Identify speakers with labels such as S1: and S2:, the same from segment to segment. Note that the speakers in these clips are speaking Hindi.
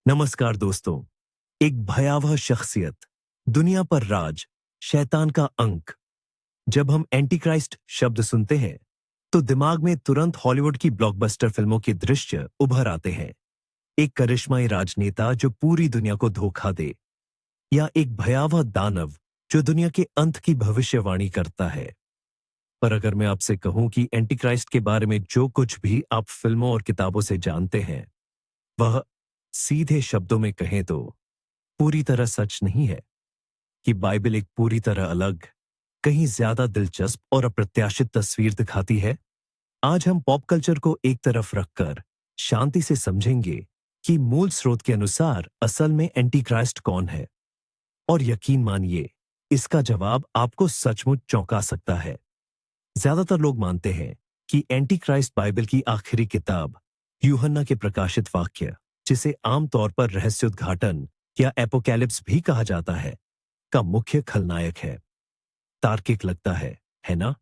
S1: नमस्कार दोस्तों। एक भयावह शख्सियत, दुनिया पर राज, शैतान का अंक। जब हम एंटी क्राइस्ट शब्द सुनते हैं तो दिमाग में तुरंत हॉलीवुड की ब्लॉकबस्टर फिल्मों के दृश्य उभर आते हैं। एक करिश्माई राजनेता जो पूरी दुनिया को धोखा दे, या एक भयावह दानव जो दुनिया के अंत की भविष्यवाणी करता है। पर अगर मैं आपसे कहूं कि एंटी क्राइस्ट के बारे में जो कुछ भी आप फिल्मों और किताबों से जानते हैं, वह सीधे शब्दों में कहें तो पूरी तरह सच नहीं है। कि बाइबल एक पूरी तरह अलग, कहीं ज्यादा दिलचस्प और अप्रत्याशित तस्वीर दिखाती है। आज हम पॉप कल्चर को एक तरफ रखकर शांति से समझेंगे कि मूल स्रोत के अनुसार असल में एंटी क्राइस्ट कौन है। और यकीन मानिए, इसका जवाब आपको सचमुच चौंका सकता है। ज्यादातर लोग मानते हैं कि एंटी क्राइस्ट बाइबल की आखिरी किताब, यूहन्ना के प्रकाशित वाक्य, जिसे आमतौर पर रहस्योद्घाटन या एपोकैलिप्स भी कहा जाता है, का मुख्य खलनायक है। तार्किक लगता है ना?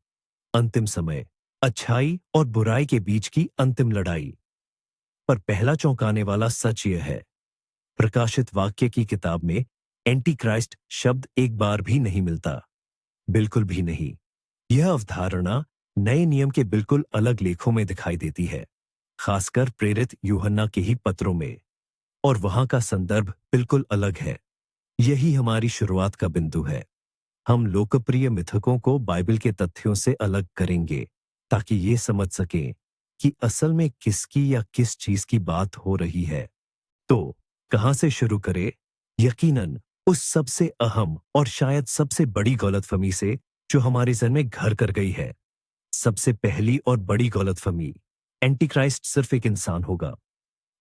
S1: अंतिम समय, अच्छाई और बुराई के बीच की अंतिम लड़ाई। पर पहला चौंकाने वाला सच यह है, प्रकाशित वाक्य की किताब में एंटी क्राइस्ट शब्द एक बार भी नहीं मिलता। बिल्कुल भी नहीं। यह अवधारणा नए नियम के बिल्कुल अलग लेखों में दिखाई देती है, खासकर प्रेरित यूहन्ना के ही पत्रों में। और वहां का संदर्भ बिल्कुल अलग है। यही हमारी शुरुआत का बिंदु है। हम लोकप्रिय मिथकों को बाइबल के तथ्यों से अलग करेंगे, ताकि ये समझ सकें कि असल में किसकी या किस चीज की बात हो रही है। तो कहां से शुरू करें? यकीनन उस सबसे अहम और शायद सबसे बड़ी गलतफहमी से जो हमारे जहन में घर कर गई है। सबसे पहली और बड़ी गलतफहमी, एंटी क्राइस्ट सिर्फ एक इंसान होगा।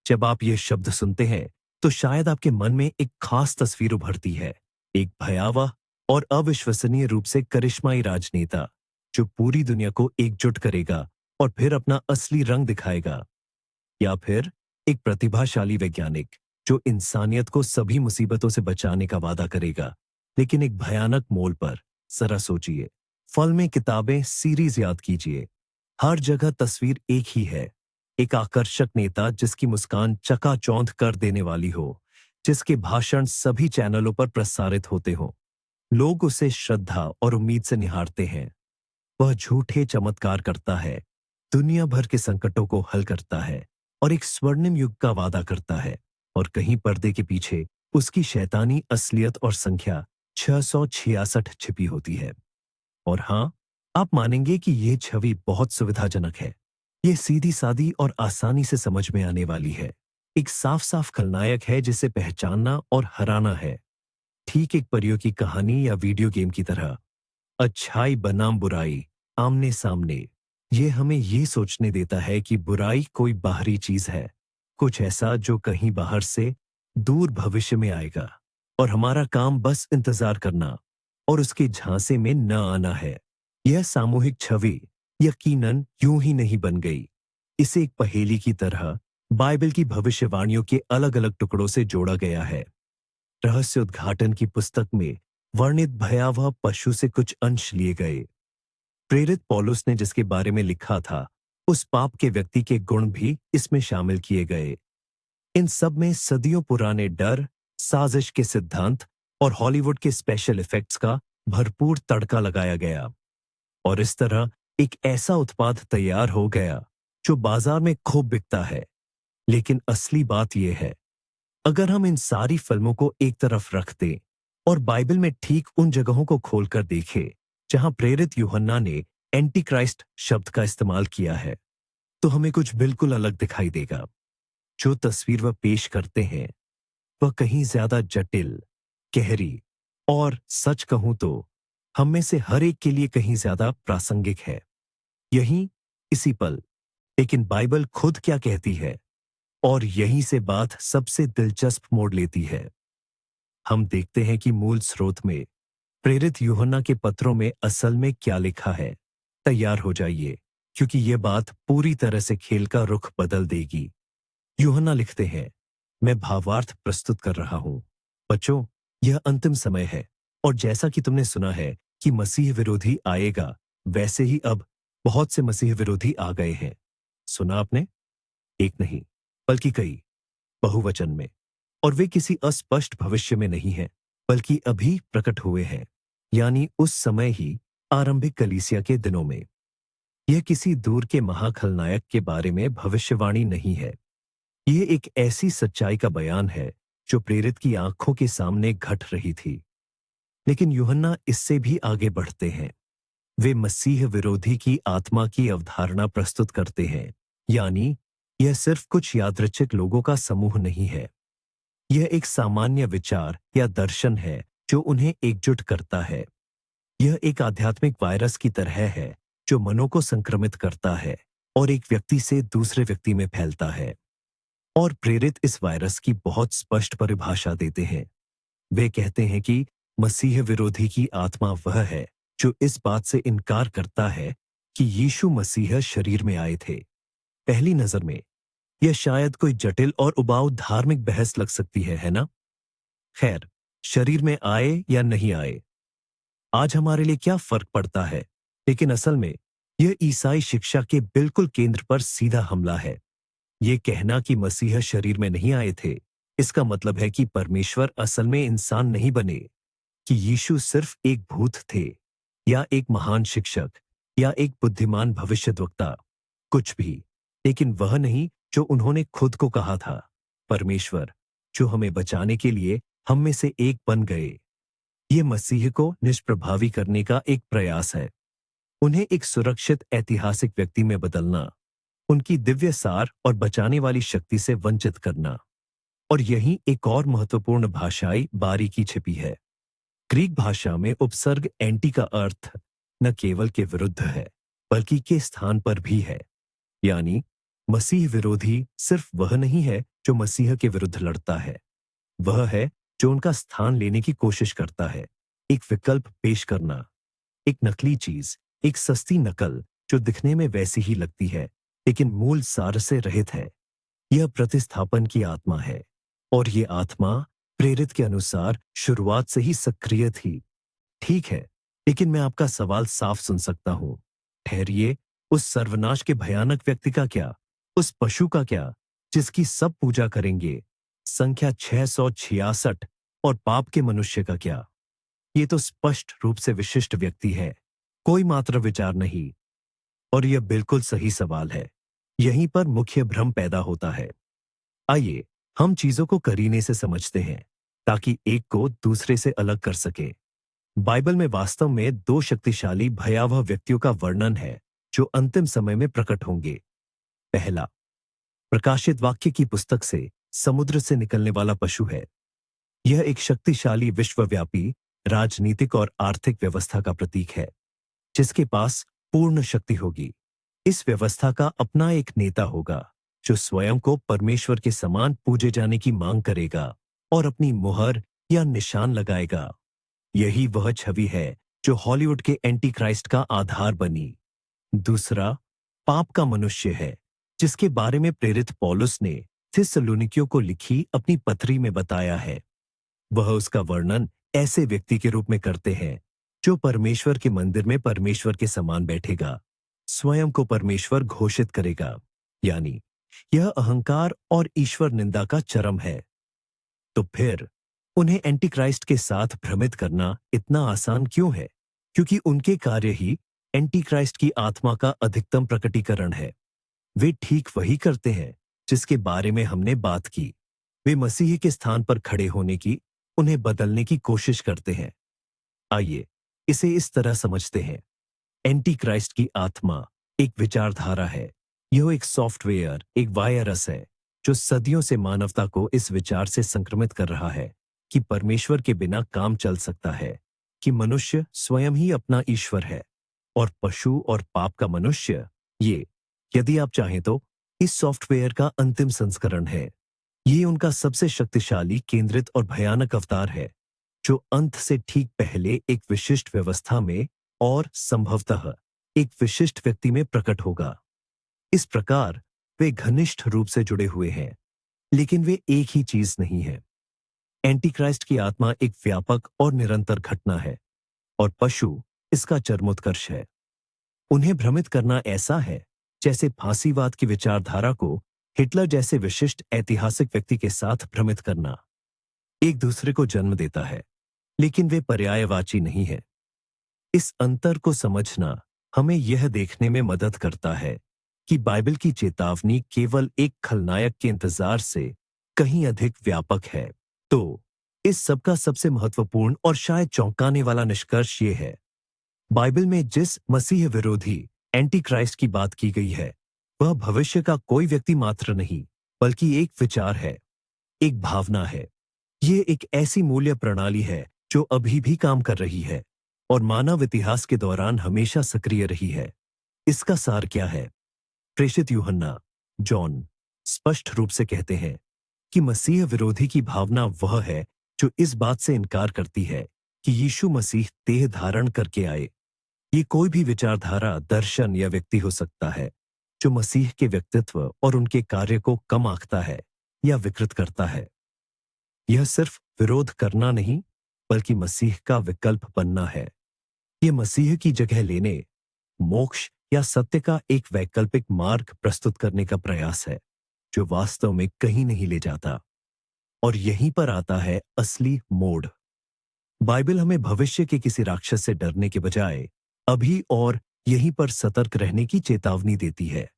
S1: जब आप ये शब्द सुनते हैं तो शायद आपके मन में एक खास तस्वीर उभरती है। एक भयावह और अविश्वसनीय रूप से करिश्माई राजनेता जो पूरी दुनिया को एकजुट करेगा और फिर अपना असली रंग दिखाएगा। या फिर एक प्रतिभाशाली वैज्ञानिक जो इंसानियत को सभी मुसीबतों से बचाने का वादा करेगा, लेकिन एक भयानक मोल पर। जरा सोचिए, फिल्में, किताबें, सीरीज याद कीजिए, हर जगह तस्वीर एक ही है। एक आकर्षक नेता जिसकी मुस्कान चकाचौंध कर देने वाली हो, जिसके भाषण सभी चैनलों पर प्रसारित होते हो। लोग उसे श्रद्धा और उम्मीद से निहारते हैं। वह झूठे चमत्कार करता है, दुनिया भर के संकटों को हल करता है और एक स्वर्णिम युग का वादा करता है। और कहीं पर्दे के पीछे उसकी शैतानी असलियत और संख्या 666 छिपी होती है। और हाँ, आप मानेंगे कि यह छवि बहुत सुविधाजनक है। यह सीधी सादी और आसानी से समझ में आने वाली है। एक साफ साफ खलनायक है जिसे पहचानना और हराना है। ठीक एक परियों की कहानी या वीडियो गेम की तरह। अच्छाई बनाम बुराई, आमने सामने। यह हमें ये सोचने देता है कि बुराई कोई बाहरी चीज है, कुछ ऐसा जो कहीं बाहर से दूर भविष्य में आएगा, और हमारा काम बस इंतजार करना और उसके झांसे में न आना है। यह सामूहिक छवि यकीनन यूं ही नहीं बन गई। इसे एक पहेली की तरह बाइबल की भविष्यवाणियों के अलग अलग टुकड़ों से जोड़ा गया है। रहस्योद्घाटन की पुस्तक में वर्णित भयावह पशु से कुछ अंश लिए गए। प्रेरित पौलुस ने जिसके बारे में लिखा था, उस पाप के व्यक्ति के गुण भी इसमें शामिल किए गए। इन सब में सदियों पुराने डर, साजिश के सिद्धांत और हॉलीवुड के स्पेशल इफेक्ट्स का भरपूर तड़का लगाया गया। और इस तरह एक ऐसा उत्पाद तैयार हो गया जो बाजार में खूब बिकता है। लेकिन असली बात यह है, अगर हम इन सारी फिल्मों को एक तरफ रख दें और बाइबल में ठीक उन जगहों को खोलकर देखें जहां प्रेरित यूहन्ना ने एंटी क्राइस्ट शब्द का इस्तेमाल किया है, तो हमें कुछ बिल्कुल अलग दिखाई देगा। जो तस्वीर वह पेश करते हैं वह कहीं ज्यादा जटिल, गहरी और सच कहूं तो हम में से हर एक के लिए कहीं ज्यादा प्रासंगिक है। यहीं, इसी पल। लेकिन बाइबल खुद क्या कहती है? और यहीं से बात सबसे दिलचस्प मोड़ लेती है। हम देखते हैं कि मूल स्रोत में, प्रेरित यूहन्ना के पत्रों में असल में क्या लिखा है। तैयार हो जाइए, क्योंकि यह बात पूरी तरह से खेल का रुख बदल देगी। यूहन्ना लिखते हैं, मैं भावार्थ प्रस्तुत कर रहा हूं। बच्चों, यह अंतिम समय है, और जैसा कि तुमने सुना है कि मसीह विरोधी आएगा, वैसे ही अब बहुत से मसीह विरोधी आ गए हैं। सुना आपने? एक नहीं, बल्कि कई, बहुवचन में। और वे किसी अस्पष्ट भविष्य में नहीं हैं, बल्कि अभी प्रकट हुए हैं, यानी उस समय ही आरंभिक कलीसिया के दिनों में। यह किसी दूर के महाखलनायक के बारे में भविष्यवाणी नहीं है। यह एक ऐसी सच्चाई का बयान है जो प्रेरित की आंखों के सामने घट रही थी। लेकिन यूहन्ना इससे भी आगे बढ़ते हैं। वे मसीह विरोधी की आत्मा की अवधारणा प्रस्तुत करते हैं, यानी यह सिर्फ कुछ यादृच्छिक लोगों का समूह नहीं है। यह एक सामान्य विचार या दर्शन है जो उन्हें एकजुट करता है। यह एक आध्यात्मिक वायरस की तरह है जो मनों को संक्रमित करता है और एक व्यक्ति से दूसरे व्यक्ति में फैलता है। और प्रेरित इस वायरस की बहुत स्पष्ट परिभाषा देते हैं। वे कहते हैं कि मसीह विरोधी की आत्मा वह है जो इस बात से इनकार करता है कि यीशु मसीह शरीर में आए थे। पहली नजर में यह शायद कोई जटिल और उबाऊ धार्मिक बहस लग सकती है ना? खैर, शरीर में आए या नहीं आए, आज हमारे लिए क्या फर्क पड़ता है? लेकिन असल में यह ईसाई शिक्षा के बिल्कुल केंद्र पर सीधा हमला है। यह कहना कि मसीह शरीर में नहीं आए थे, इसका मतलब है कि परमेश्वर असल में इंसान नहीं बने, कि यीशु सिर्फ एक भूत थे, या एक महान शिक्षक, या एक बुद्धिमान भविष्यद्वक्ता, कुछ भी, लेकिन वह नहीं जो उन्होंने खुद को कहा था, परमेश्वर, जो हमें बचाने के लिए हम में से एक बन गए। ये मसीह को निष्प्रभावी करने का एक प्रयास है, उन्हें एक सुरक्षित ऐतिहासिक व्यक्ति में बदलना, उनकी दिव्य सार और बचाने वाली शक्ति से वंचित करना। और यही एक और महत्वपूर्ण भाषाई बारीकी छिपी है। ग्रीक भाषा में उपसर्ग एंटी का अर्थ न केवल के विरुद्ध है, बल्कि के स्थान पर भी है। यानी मसीह विरोधी सिर्फ वह नहीं है जो मसीह के विरुद्ध लड़ता है, वह है जो उनका स्थान लेने की कोशिश करता है, एक विकल्प पेश करना, एक नकली चीज, एक सस्ती नकल जो दिखने में वैसी ही लगती है लेकिन मूल सार से रहित है। यह प्रतिस्थापन की आत्मा है, और ये आत्मा प्रेरित के अनुसार शुरुआत से ही सक्रिय थी। ठीक है, लेकिन मैं आपका सवाल साफ सुन सकता हूं। ठहरिए, उस सर्वनाश के भयानक व्यक्ति का क्या? उस पशु का क्या जिसकी सब पूजा करेंगे? संख्या 666 और पाप के मनुष्य का क्या? ये तो स्पष्ट रूप से विशिष्ट व्यक्ति है, कोई मात्र विचार नहीं। और यह बिल्कुल सही सवाल है। यहीं पर मुख्य भ्रम पैदा होता है। आइए हम चीजों को करीने से समझते हैं ताकि एक को दूसरे से अलग कर सके। बाइबल में वास्तव में दो शक्तिशाली भयावह व्यक्तियों का वर्णन है जो अंतिम समय में प्रकट होंगे। पहला, प्रकाशित वाक्य की पुस्तक से समुद्र से निकलने वाला पशु है। यह एक शक्तिशाली विश्वव्यापी राजनीतिक और आर्थिक व्यवस्था का प्रतीक है जिसके पास पूर्ण शक्ति होगी। इस व्यवस्था का अपना एक नेता होगा जो स्वयं को परमेश्वर के समान पूजे जाने की मांग करेगा और अपनी मुहर या निशान लगाएगा। यही वह छवि है जो हॉलीवुड के एंटी क्राइस्ट का आधार बनी। दूसरा, पाप का मनुष्य है जिसके बारे में प्रेरित पौलुस ने थिस्सलुनीकियों को लिखी अपनी पत्री में बताया है। वह उसका वर्णन ऐसे व्यक्ति के रूप में करते हैं जो परमेश्वर के मंदिर में परमेश्वर के समान बैठेगा, स्वयं को परमेश्वर घोषित करेगा। यानी यह अहंकार और ईश्वर निंदा का चरम है। तो फिर उन्हें एंटी क्राइस्ट के साथ भ्रमित करना इतना आसान क्यों है? क्योंकि उनके कार्य ही एंटी क्राइस्ट की आत्मा का अधिकतम प्रकटीकरण है। वे ठीक वही करते हैं जिसके बारे में हमने बात की। वे मसीह के स्थान पर खड़े होने की, उन्हें बदलने की कोशिश करते हैं। आइए इसे इस तरह समझते हैं। एंटी क्राइस्ट की आत्मा एक विचारधारा है। यह एक सॉफ्टवेयर, एक वायरस है जो सदियों से मानवता को इस विचार से संक्रमित कर रहा है कि परमेश्वर के बिना काम चल सकता है, कि मनुष्य स्वयं ही अपना ईश्वर है, और पशु और पाप का मनुष्य, ये, यदि आप चाहें तो, इस सॉफ्टवेयर का अंतिम संस्करण है। ये उनका सबसे शक्तिशाली, केंद्रित और भयानक अवतार है जो अंत से ठीक पहले एक विशिष्ट व्यवस्था में और संभवतः एक विशिष्ट व्यक्ति में प्रकट होगा। इस प्रकार वे घनिष्ठ रूप से जुड़े हुए हैं, लेकिन वे एक ही चीज नहीं है। एंटी क्राइस्ट की आत्मा एक व्यापक और निरंतर घटना है, और पशु इसका चरमोत्कर्ष है। उन्हें भ्रमित करना ऐसा है जैसे फांसीवाद की विचारधारा को हिटलर जैसे विशिष्ट ऐतिहासिक व्यक्ति के साथ भ्रमित करना। एक दूसरे को जन्म देता है, लेकिन वे पर्यायवाची नहीं है। इस अंतर को समझना हमें यह देखने में मदद करता है कि बाइबल की चेतावनी केवल एक खलनायक के इंतजार से कहीं अधिक व्यापक है। तो इस सबका सबसे महत्वपूर्ण और शायद चौंकाने वाला निष्कर्ष ये है, बाइबल में जिस मसीह विरोधी एंटी क्राइस्ट की बात की गई है, वह भविष्य का कोई व्यक्ति मात्र नहीं, बल्कि एक विचार है, एक भावना है। ये एक ऐसी मूल्य प्रणाली है जो अभी भी काम कर रही है और मानव इतिहास के दौरान हमेशा सक्रिय रही है। इसका सार क्या है? प्रेषित यूहन्ना, जॉन स्पष्ट रूप से कहते हैं कि मसीह विरोधी की भावना वह है जो इस बात से इनकार करती है कि यीशु मसीह देह धारण करके आए। ये कोई भी विचारधारा, दर्शन या व्यक्ति हो सकता है जो मसीह के व्यक्तित्व और उनके कार्य को कम आंकता है या विकृत करता है। यह सिर्फ विरोध करना नहीं, बल्कि मसीह का विकल्प बनना है। यह मसीह की जगह लेने, मोक्ष या सत्य का एक वैकल्पिक मार्ग प्रस्तुत करने का प्रयास है जो वास्तव में कहीं नहीं ले जाता। और यहीं पर आता है असली मोड़। बाइबल हमें भविष्य के किसी राक्षस से डरने के बजाय अभी और यहीं पर सतर्क रहने की चेतावनी देती है,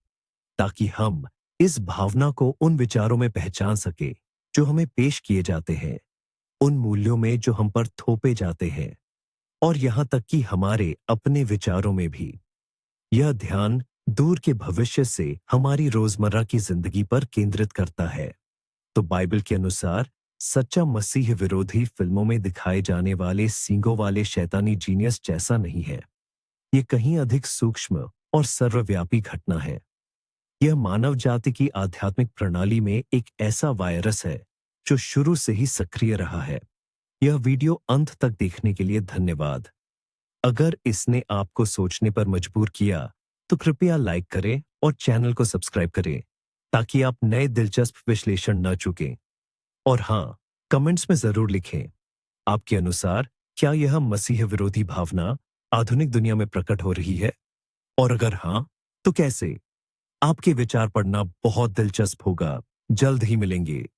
S1: ताकि हम इस भावना को उन विचारों में पहचान सके जो हमें पेश किए जाते हैं, उन मूल्यों में जो हम पर थोपे जाते हैं, और यहां तक कि हमारे अपने विचारों में भी। यह ध्यान दूर के भविष्य से हमारी रोजमर्रा की जिंदगी पर केंद्रित करता है। तो बाइबल के अनुसार सच्चा मसीह विरोधी फिल्मों में दिखाए जाने वाले सींगों वाले शैतानी जीनियस जैसा नहीं है। ये कहीं अधिक सूक्ष्म और सर्वव्यापी घटना है। यह मानव जाति की आध्यात्मिक प्रणाली में एक ऐसा वायरस है जो शुरू से ही सक्रिय रहा है। यह वीडियो अंत तक देखने के लिए धन्यवाद। अगर इसने आपको सोचने पर मजबूर किया तो कृपया लाइक करें और चैनल को सब्सक्राइब करें, ताकि आप नए दिलचस्प विश्लेषण न चूकें। और हाँ, कमेंट्स में जरूर लिखें, आपके अनुसार क्या यह मसीह विरोधी भावना आधुनिक दुनिया में प्रकट हो रही है? और अगर हाँ, तो कैसे? आपके विचार पढ़ना बहुत दिलचस्प होगा। जल्द ही मिलेंगे।